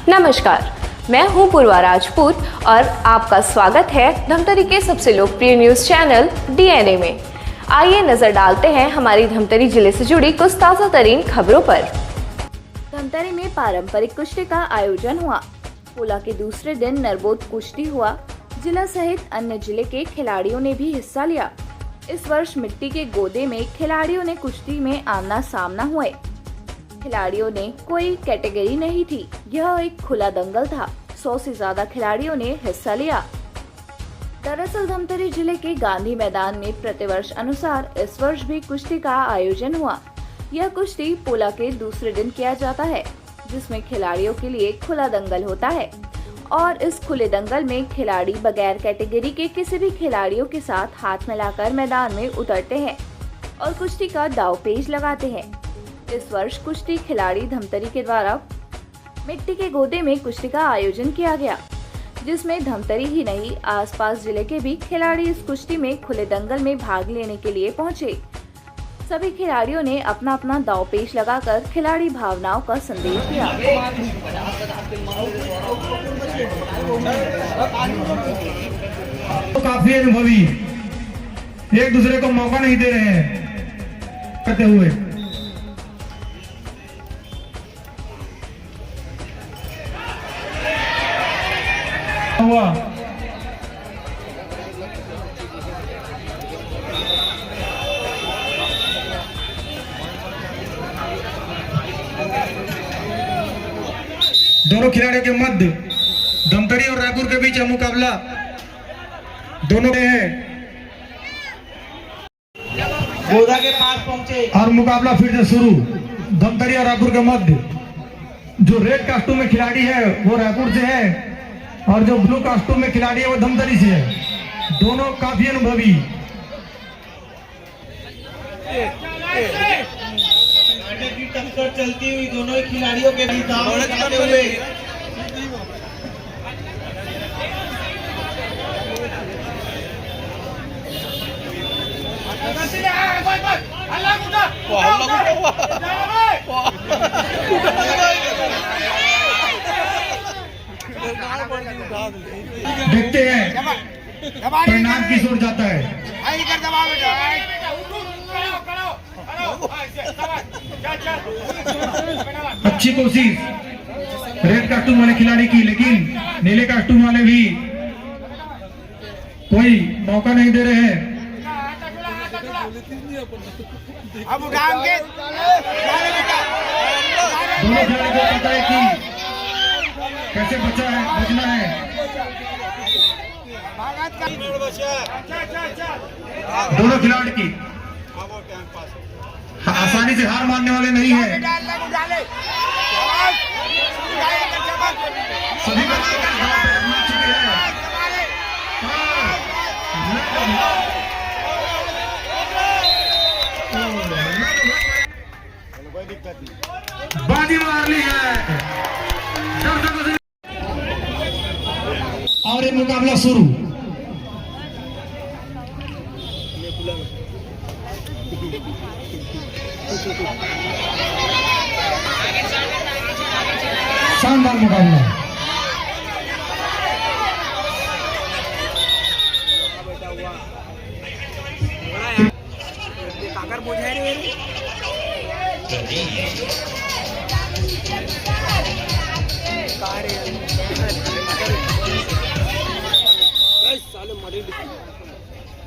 नमस्कार, मैं हूं पूर्वा राजपूत और आपका स्वागत है धमतरी के सबसे लोकप्रिय न्यूज चैनल डीएनए में। आइए नजर डालते हैं हमारी धमतरी जिले से जुड़ी कुछ ताजा तरीन खबरों पर। धमतरी में पारंपरिक कुश्ती का आयोजन हुआ। पोला के दूसरे दिन नरबोद कुश्ती हुआ। जिला सहित अन्य जिले के खिलाड़ियों ने भी हिस्सा लिया। इस वर्ष मिट्टी के गोदे में खिलाड़ियों ने कुश्ती में आमना सामना हुए। खिलाड़ियों ने कोई कैटेगरी नहीं थी, यह एक खुला दंगल था। 100 से ज्यादा खिलाड़ियों ने हिस्सा लिया। दरअसल धमतरी जिले के गांधी मैदान में प्रतिवर्ष अनुसार इस वर्ष भी कुश्ती का आयोजन हुआ। यह कुश्ती पोला के दूसरे दिन किया जाता है, जिसमें खिलाड़ियों के लिए खुला दंगल होता है और इस खुले दंगल में खिलाड़ी बगैर कैटेगरी के किसी भी खिलाड़ियों के साथ हाथ मिलाकर मैदान में उतरते हैं और कुश्ती का दांवपेच लगाते हैं। इस वर्ष कुश्ती खिलाड़ी धमतरी के द्वारा मिट्टी के गोदे में कुश्ती का आयोजन किया गया, जिसमें धमतरी ही नहीं आसपास जिले के भी खिलाड़ी इस कुश्ती में खुले दंगल में भाग लेने के लिए पहुंचे। सभी खिलाड़ियों ने अपना अपना दांवपेच लगाकर खिलाड़ी भावनाओं का संदेश दिया। तो काफी अनुभवी एक दूसरे को मौका नहीं दे रहे हैं करते हुए। हुआ दोनों खिलाड़ियों के मध्य धमतरी और रायपुर के बीच मुकाबला दोनों में है। गोदा के पास पहुंचे और मुकाबला फिर से शुरू। धमतरी और रायपुर के मध्य जो रेड कास्टूम में खिलाड़ी है वो रायपुर से है और जो ब्लू कास्टूम में खिलाड़ी है वो धमतरी से है। दोनों काफी अनुभवी। की टक्कर चलती हुई दोनों ही खिलाड़ियों के बीच करते हुए देखते हैं परिणाम किस ओर जाता है। अच्छी कोशिश रेड कास्टूम वाले खिलाड़ी की, लेकिन नीले कास्टूम वाले भी कोई मौका नहीं दे रहे हैं। दोनों खिलाड़ी को पता है कि कैसे बचना है। दोनों खिलाड़ी की आसानी से हार मानने वाले नहीं है। सभी बाजी मार ली है और ये मुकाबला शुरू। शानदार मुकाबला।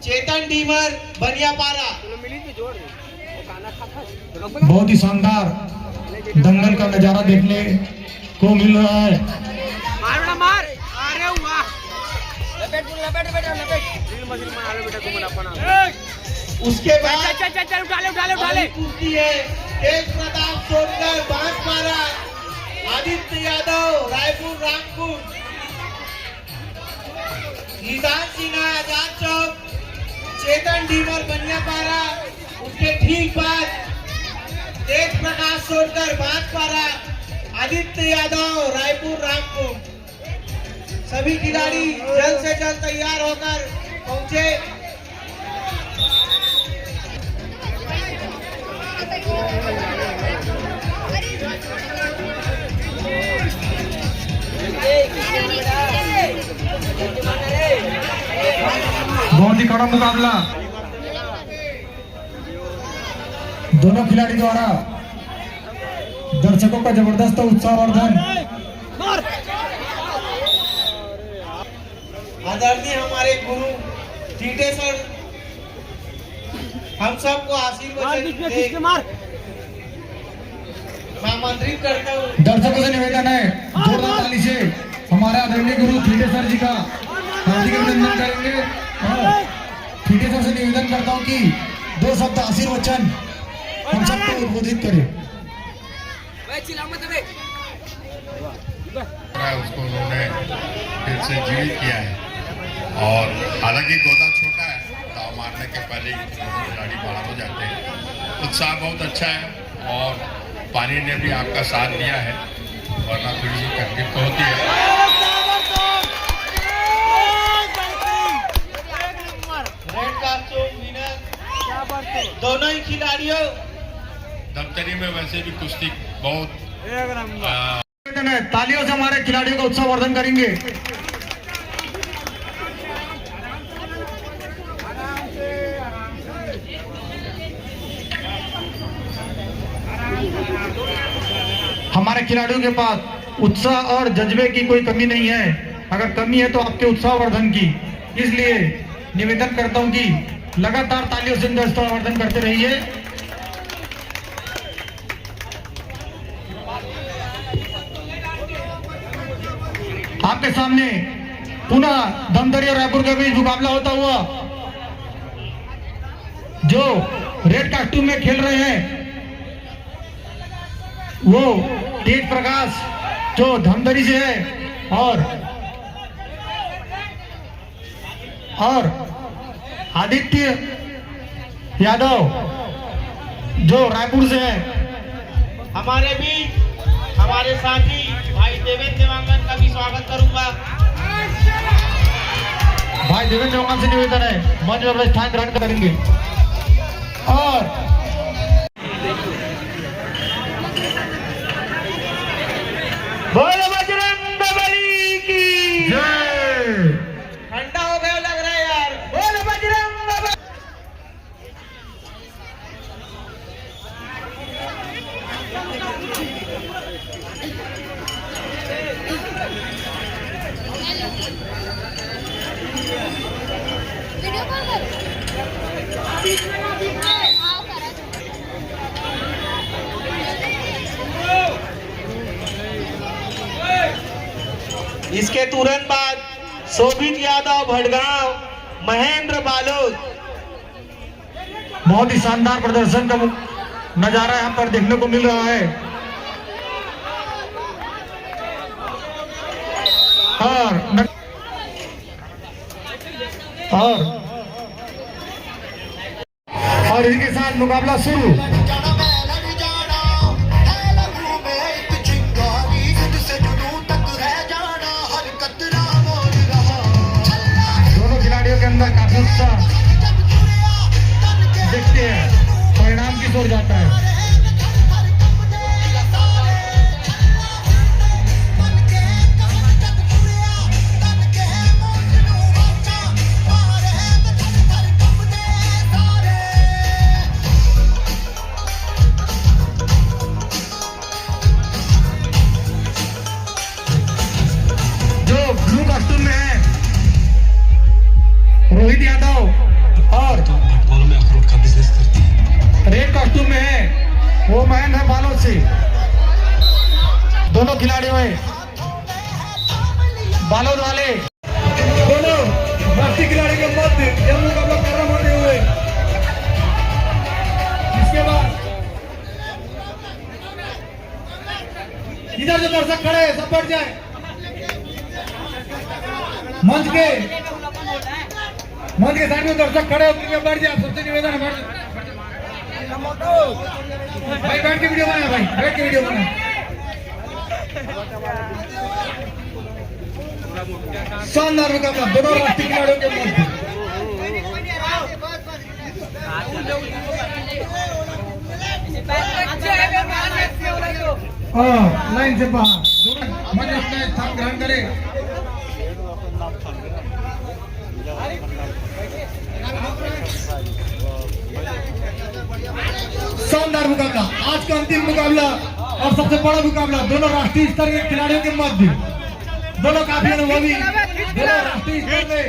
चेतन डीमर बनियापारा बहुत ही शानदार दंगल का नजारा देखने को मिल रहा है। उसके बाद उठाले तेज प्रताप सोनकर बांसपारा, आदित्य यादव रायपुर रामपुर, निशान सिन्हा आजाद चौक, चेतन डीमर बनियापारा। उसके ठीक बाद तेज प्रकाश सोनकर बांसपारा, आदित्य यादव रायपुर रामपुर। सभी खिलाड़ी जल्द से जल्द तैयार होकर पहुंचे। बड़ा मुकाबला दोनों खिलाड़ी द्वारा दर्शकों का जबरदस्त उत्साहवर्धन। आदरणीय हमारे गुरु टीटे सर हम सबको आशीर्वाद मैं आमंत्रित करता हूँ। दर्शकों से निवेदन है जोरदार ताली से हमारे आदरणीय गुरु थीटे सर जी का हार्दिक अभिनंदन करेंगे और थीटे सर से निवेदन करता हूँ कि 2 शब्द आशीर्वचन हम सबको उद्बोधित करें। उसको उन्होंने फिर से जीवित किया है और हालांकि गोदा छोटा है दाव मारने के पहले ही खिलाड़ी बाहर हो जाते हैं। उत्साह बहुत अच्छा है और पानी ने भी आपका साथ दिया है वरना थोड़ी सी तकलीफ तो होती है। रेड कास्ट्यूम विनर दोनों ही खिलाड़ियों। धमतरी में वैसे भी कुश्ती बहुत निवेदन है तालियों से हमारे खिलाड़ियों का उत्साहवर्धन करेंगे। हमारे खिलाड़ियों के पास उत्साह और जज्बे की कोई कमी नहीं है, अगर कमी है तो आपके उत्साहवर्धन की। इसलिए निवेदन करता हूं कि लगातार तालियों से उत्साहवर्धन करते रहिए। आपके सामने पुनः धमतरी और रायपुर के बीच मुकाबला होता हुआ जो रेड कास्ट्यूम में खेल रहे हैं वो तेज प्रकाश जो धमतरी से है और आदित्य यादव जो रायपुर से है। हमारे बीच हमारे साथी भाई देवेंद्र देवांगन का भी स्वागत करूंगा। भाई देवेंद्र देवांगन से निवेदन है मंच में स्थान ग्रहण करेंगे और बोलो बजरंगबली की जय। ठंडा हो गया लग रहा है यार। बोलो बजरंगबली। वीडियो कॉल कर हाँ करा इसके तुरंत बाद शोभित यादव भड़गांव महेंद्र बालोद। बहुत ही शानदार प्रदर्शन का नजारा यहाँ पर देखने को मिल रहा है और इनके साथ मुकाबला शुरू। दोनों खिलाड़ियों के अंदर काफी उत्साह देखते हैं परिणाम की ओर जाता है। ब्लू कॉस्ट्यूम में है रोहित यादव और में अखरोट का बिजनेस करती है। रेड कॉस्ट्यूम में है वो महेंद्र है बालोद से। दोनों खिलाड़ियों हैं बालोद वाले। दोनों राष्ट्रीय खिलाड़ी के मध्य यह मुकाबला प्रारंभ होते हुए इसके बाद इधर जो दर्शक खड़े हैं सब बैठ जाए। मंच के साइड में दर्शक खड़े होकर बैठ जाए। सबसे निवेदन है बैठ भाई बैठ के वीडियो बना भाई बैठ के वीडियो बना। शानदार मुकाबला दोनों राष्ट्रीय खिलाड़ियों के मध्य। लाइन से बाहर मंच अपना स्थान ग्रहण करे। शानदार मुकाबला, आज का अंतिम मुकाबला और सबसे बड़ा मुकाबला दोनों राष्ट्रीय स्तर के खिलाड़ियों के मध्य। दोनों काफी अनुभवी, दोनों राष्ट्रीय स्तर में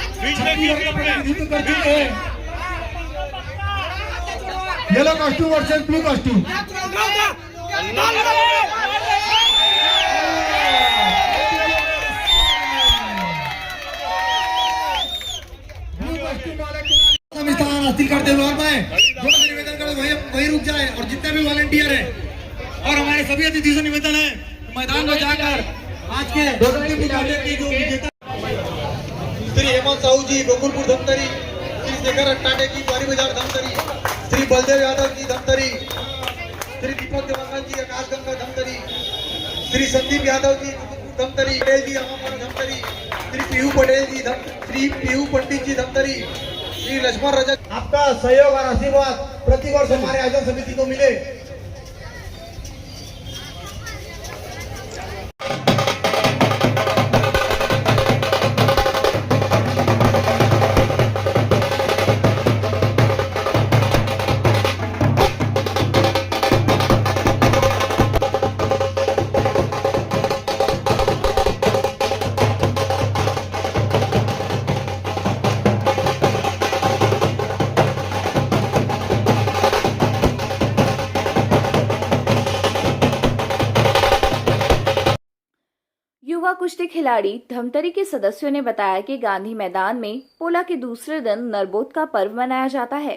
छत्तीसगढ़ का प्रतिनिधित्व कर चुके हैं। Yellow costume versus blue costume. स्थान हासिल करते हुए और मैं दोनों से निवेदन करूं वही रुक जाए और जितने भी वॉलंटियर हैं और हमारे सभी अतिथि से निवेदन है मैदान में जाकर आज के मुकाबले की जो विजेता श्री हेमंत साहू जी गोकुलपुर धमतरी, श्री शेखर अट्टाटे की द्वारी बाजार धमतरी, श्री बलदेव यादव जी धमतरी, श्री दीपक देवांगन जी आकाशगंगा धमतरी, श्री संदीप यादव जी धमतरी, पटेल जी अमामरा धमतरी, श्री पीयू पंडित जी धमतरी, श्री लक्ष्मण रजक। आपका सहयोग और आशीर्वाद प्रतिवर्ष हमारे आयोजन समिति को मिले। युवा कुश्ती खिलाड़ी धमतरी के सदस्यों ने बताया कि गांधी मैदान में पोला के दूसरे दिन नरबोद का पर्व मनाया जाता है।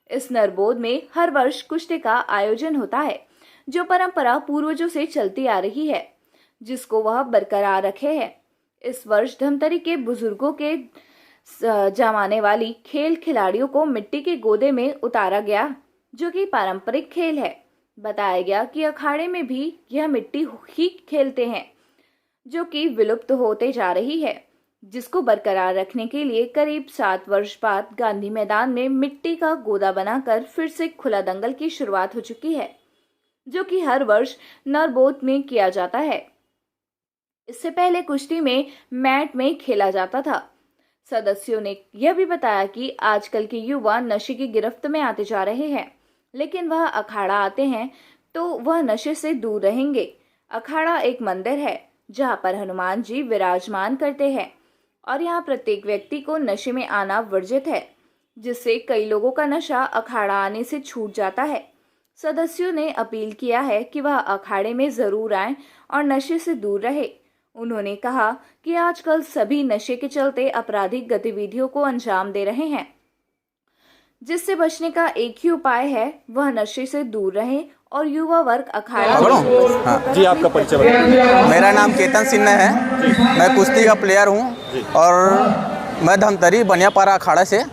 इस नरबोद में हर वर्ष कुश्ती का आयोजन होता है, जो परंपरा पूर्वजों से चलती आ रही है, जिसको वह बरकरार रखे है। इस वर्ष धमतरी के बुजुर्गों के जमाने वाली खेल खिलाड़ियों को मिट्टी के गोदे में उतारा गया, जो कि पारंपरिक खेल है। बताया गया कि अखाड़े में भी यह मिट्टी ही खेलते हैं, जो कि विलुप्त होते जा रही है, जिसको बरकरार रखने के लिए करीब 7 वर्ष बाद गांधी मैदान में मिट्टी का गोदा बनाकर फिर से खुला दंगल की शुरुआत हो चुकी है, जो कि हर वर्ष नरबोद में किया जाता है। इससे पहले कुश्ती में मैट में खेला जाता था। सदस्यों ने यह भी बताया कि आजकल के युवा नशे की गिरफ्त में आते जा रहे हैं, लेकिन वह अखाड़ा आते हैं तो वह नशे से दूर रहेंगे। अखाड़ा एक मंदिर है जहां पर हनुमान जी विराजमान करते हैं और यहां प्रत्येक व्यक्ति को नशे में आना वर्जित है, जिससे कई लोगों का नशा अखाड़ा आने से छूट जाता है। सदस्यों ने अपील किया है कि वह अखाड़े में जरूर आएं और नशे से दूर रहे। उन्होंने कहा कि आजकल सभी नशे के चलते आपराधिक गतिविधियों को अंजाम दे रहे हैं, जिससे बचने का एक ही उपाय है वह नशे से दूर रहे और युवा वर्ग अखाड़ा। हाँ जी, आपका परिचय बताइए। मेरा नाम केतन सिन्हा है, मैं कुश्ती का प्लेयर हूँ और मैं धमतरी बनियापारा अखाड़ा से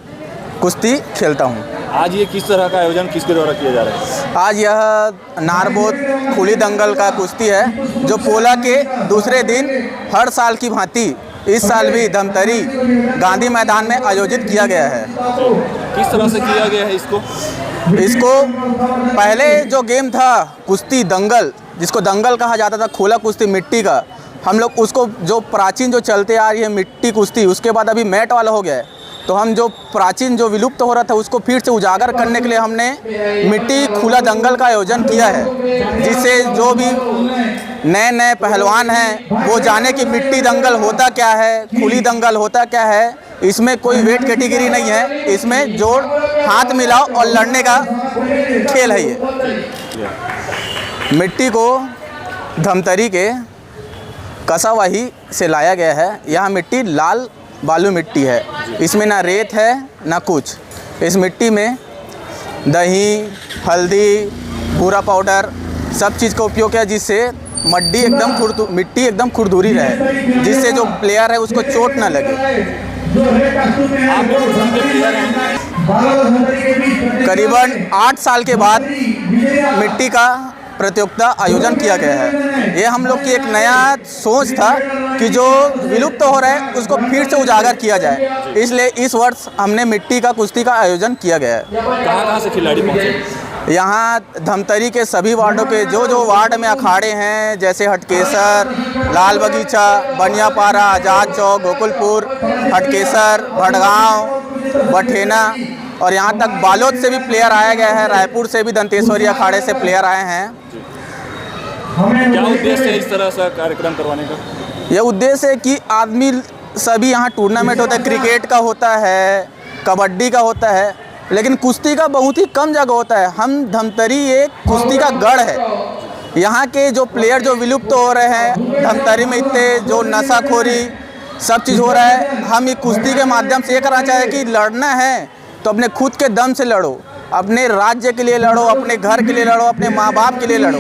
कुश्ती खेलता हूँ। आज ये किस तरह का आयोजन किसके द्वारा किया जा रहा है? आज यह नारबोद खुली दंगल का कुश्ती है, जो पोला के दूसरे दिन हर साल की भांति इस साल भी धमतरी गांधी मैदान में आयोजित किया गया है। किस तरह से किया गया है इसको पहले जो गेम था कुश्ती दंगल, जिसको दंगल कहा जाता था, खुला कुश्ती मिट्टी का, हम लोग उसको जो प्राचीन जो चलते आ रही है मिट्टी कुश्ती, उसके बाद अभी मैट वाला हो गया है, तो हम जो प्राचीन जो विलुप्त हो रहा था उसको फिर से उजागर करने के लिए हमने मिट्टी खुला दंगल का आयोजन किया है, जिससे जो भी नए नए पहलवान हैं वो जाने कि मिट्टी दंगल होता क्या है, खुली दंगल होता क्या है। इसमें कोई वेट कैटेगरी नहीं है, इसमें जोड़ हाथ मिलाओ और लड़ने का खेल है। ये मिट्टी को धमतरी के कसावाही से लाया गया है। यहाँ मिट्टी लाल बालू मिट्टी है, इसमें ना रेत है ना कुछ। इस मिट्टी में दही, हल्दी, भूरा पाउडर सब चीज़ का उपयोग किया, जिससे मिट्टी एकदम खुरदुरी रहे, जिससे जो प्लेयर है उसको चोट ना लगे। करीबन 8 साल के बाद मिट्टी का प्रतियोगिता आयोजन किया गया है। ये हम लोग की एक नया सोच था कि जो विलुप्त हो रहा है उसको फिर से उजागर किया जाए, इसलिए इस वर्ष हमने मिट्टी का कुश्ती का आयोजन किया गया है। कहाँ से खिलाड़ी पहुँचे? यहाँ धमतरी के सभी वार्डों के जो वार्ड में अखाड़े हैं, जैसे हटकेसर, लाल बगीचा, बनियापारा, आजाद चौक, गोकुलपुर, हटकेसर, भड़गांव, बठेना, और यहाँ तक बालोद से भी प्लेयर आया गया है, रायपुर से भी दंतेश्वरी अखाड़े से प्लेयर आए हैं। क्या उद्देश्य है इस तरह से कार्यक्रम करवाने का? यह उद्देश्य है कि आदमी सभी यहाँ टूर्नामेंट होता है, क्रिकेट का होता है, कबड्डी का होता है, लेकिन कुश्ती का बहुत ही कम जगह होता है। हम धमतरी एक कुश्ती का गढ़ है। यहाँ के जो प्लेयर जो विलुप्त हो रहे हैं, धमतरी में इतने जो नशाखोरी सब चीज़ हो रहा है, हम ये कुश्ती के माध्यम से ये करना चाहे कि लड़ना है तो अपने खुद के दम से लड़ो, अपने राज्य के लिए लड़ो, अपने घर के लिए लड़ो, अपने माँ बाप के लिए लड़ो।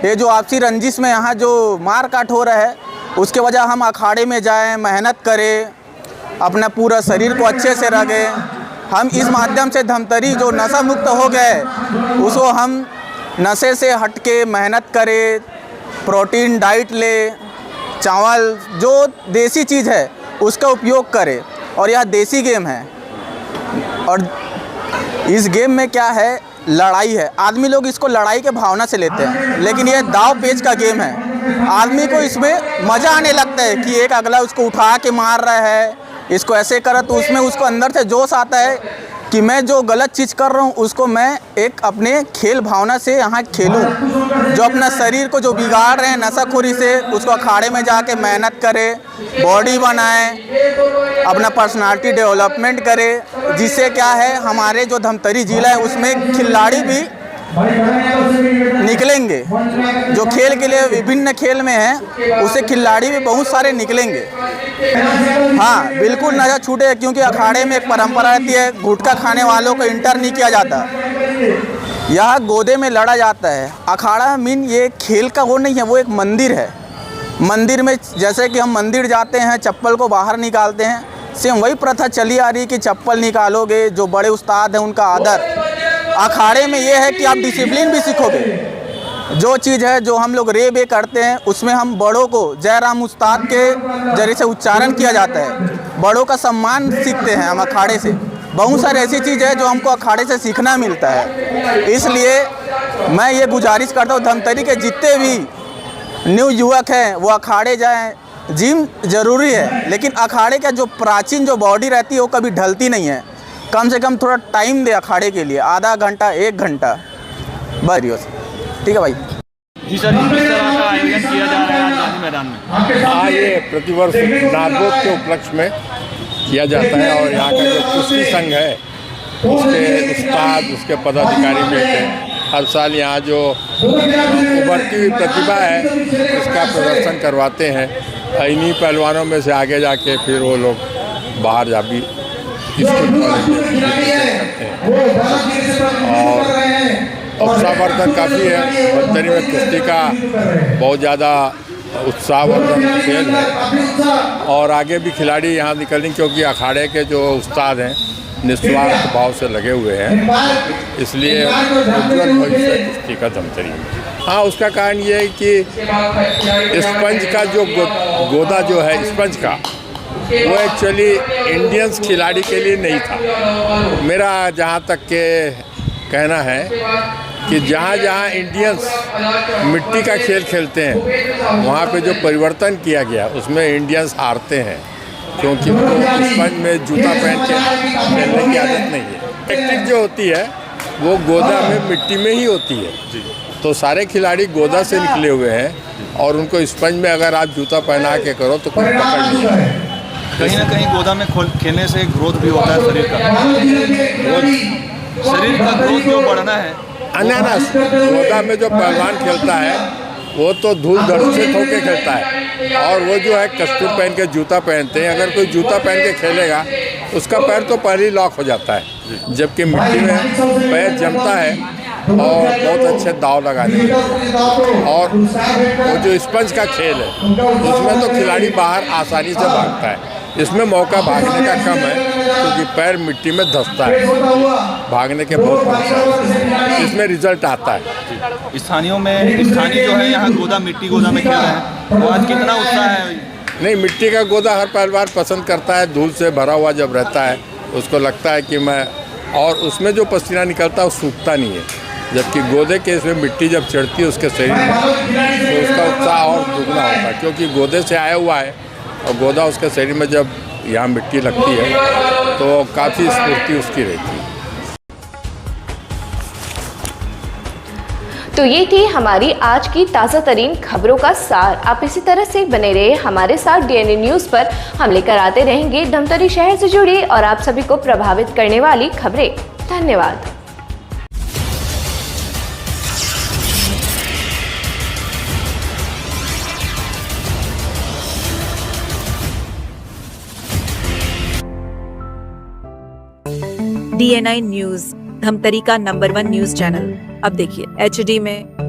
ये जो आपसी रंजिश में यहाँ जो मार काट हो रहा है, उसके वजह हम अखाड़े में जाएं, मेहनत करें, अपना पूरा शरीर को अच्छे से रखें। हम इस माध्यम से धमतरी जो नशा मुक्त हो गए उसको हम नशे से हट के मेहनत करें, प्रोटीन डाइट ले, चावल जो देसी चीज़ है उसका उपयोग करें। और यह देसी गेम है और इस गेम में क्या है, लड़ाई है। आदमी लोग इसको लड़ाई के भावना से लेते हैं, लेकिन यह दाव पेच का गेम है। आदमी को इसमें मज़ा आने लगता है कि एक अगला उसको उठा के मार रहा है, इसको ऐसे करा, तो उसमें उसको अंदर से जोश आता है कि मैं जो गलत चीज़ कर रहा हूँ उसको मैं एक अपने खेल भावना से यहाँ खेलूँ। जो अपना शरीर को जो बिगाड़ रहे हैं नशाखोरी से, उसको अखाड़े में जाके मेहनत करें, बॉडी बनाएं, अपना पर्सनालिटी डेवलपमेंट करें, जिससे क्या है हमारे जो धमतरी जिला है उसमें खिलाड़ी भी निकलेंगे। जो खेल के लिए विभिन्न खेल में हैं उसे खिलाड़ी भी बहुत सारे निकलेंगे। हाँ बिल्कुल नशा छूटे, क्योंकि अखाड़े में एक परंपरा रहती है, गुटखा खाने वालों को इंटर नहीं किया जाता। यह गोदे में लड़ा जाता है। अखाड़ा मीन ये खेल का वो नहीं है, वो एक मंदिर है। मंदिर में जैसे कि हम मंदिर जाते हैं चप्पल को बाहर निकालते हैं, सेम वही प्रथा चली आ रही कि चप्पल निकालोगे, जो बड़े उस्ताद हैं उनका आदर। अखाड़े में ये है कि आप डिसिप्लिन भी सीखोगे। जो चीज़ है जो हम लोग रे बे करते हैं उसमें हम बड़ों को जयराम उस्ताद के जरिए से उच्चारण किया जाता है, बड़ों का सम्मान सीखते हैं हम अखाड़े से। बहुत सारी ऐसी चीज़ है जो हमको अखाड़े से सीखना मिलता है। इसलिए मैं ये गुजारिश करता हूँ धमतरी के जितने भी न्यू युवक हैं वो अखाड़े जाएं। जिम ज़रूरी है, लेकिन अखाड़े का जो प्राचीन जो बॉडी रहती है वो कभी ढलती नहीं है। कम से कम थोड़ा टाइम दे अखाड़े के लिए, आधा घंटा 1 घंटा बस। ठीक है भाई जी सर, किस तरह का आयोजन किया जा रहा है आज गांधी मैदान में? हाँ, ये प्रतिवर्ष नागोद के उपलक्ष्य में किया जाता है और यहाँ का जो कुश्ती संघ है उसके उस्ताद, उसके पदाधिकारी मिलते हैं। हर साल यहाँ जो उभरती हुई प्रतिभा है उसका प्रदर्शन करवाते हैं। इन्हीं पहलवानों में से आगे जाके फिर वो लोग बाहर जा भी करते हैं और उत्साहवर्धन काफ़ी है। धमतरी में कुश्ती का बहुत ज़्यादा उत्साहवर्धन खेल है और आगे भी खिलाड़ी यहाँ निकलेंगे, क्योंकि अखाड़े के जो उस्ताद हैं निस्वार्थ भाव से लगे हुए हैं, इसलिए उज्ज्वल भविष्य कुश्ती का धमतरी में। हाँ, उसका कारण ये है कि स्पंज का जो गोदा जो है स्पंज का, वो एक्चुअली इंडियंस खिलाड़ी के लिए नहीं था। मेरा जहाँ तक के कहना है कि जहाँ जहाँ इंडियंस मिट्टी का खेल खेलते हैं वहाँ पे जो परिवर्तन किया गया उसमें इंडियंस हारते हैं, क्योंकि उनको स्पंज में जूता पहन के खेलने की आदत नहीं है। प्रैक्टिस जो होती है वो गोदा में मिट्टी में ही होती है, तो सारे खिलाड़ी गोदा से निकले हुए हैं और उनको स्पंज में अगर आप जूता पहना के करो तो कोई पकड़ नहीं है। कहीं ना कहीं गोदा में खेलने से ग्रोथ भी होता है शरीर का ग्रोथ जो बढ़ना है। अनानास गोदा में जो पहलवान खेलता है वो तो धूल धड़सित होकर खेलता है, और वो जो है कस्टूम पहन के जूता पहनते हैं। अगर कोई जूता पहन के खेलेगा उसका पैर तो पहले ही लॉक हो जाता है, जबकि मिट्टी में पैर जमता है और बहुत अच्छे दाव लगाने और वो जो स्पंज का खेल है उसमें तो खिलाड़ी बाहर आसानी से भागता है। इसमें मौका भागने का कम है क्योंकि पैर मिट्टी में धंसता है, भागने के बहुत कम इसमें रिजल्ट आता है। स्थानीय जो है यहाँ गोदा मिट्टी गोदा में खेल रहे हैं, तो आज कितना उत्साह है? नहीं, मिट्टी का गोदा हर पहलवान पसंद करता है। धूल से भरा हुआ जब रहता है उसको लगता है कि मैं, और उसमें जो पसीना निकलता है वो सूखता नहीं है, जबकि गोदे के इसमें मिट्टी जब चढ़ती है उसके शरीर में तो उसका उत्साह और दुगना होता है, क्योंकि गोदे से आया हुआ है और गोदा उसके शरीर में जब यहाँ मिट्टी लगती है तो काफ़ी स्फूर्ति उसकी रहती है। तो ये थी हमारी आज की ताज़ा तरीन खबरों का सार। आप इसी तरह से बने रहे हमारे साथ डीएनए न्यूज़ पर। हम लेकर आते रहेंगे धमतरी शहर से जुड़ी और आप सभी को प्रभावित करने वाली खबरें। धन्यवाद। DNI न्यूज, धमतरी का नंबर 1 न्यूज चैनल। अब देखिए HD में,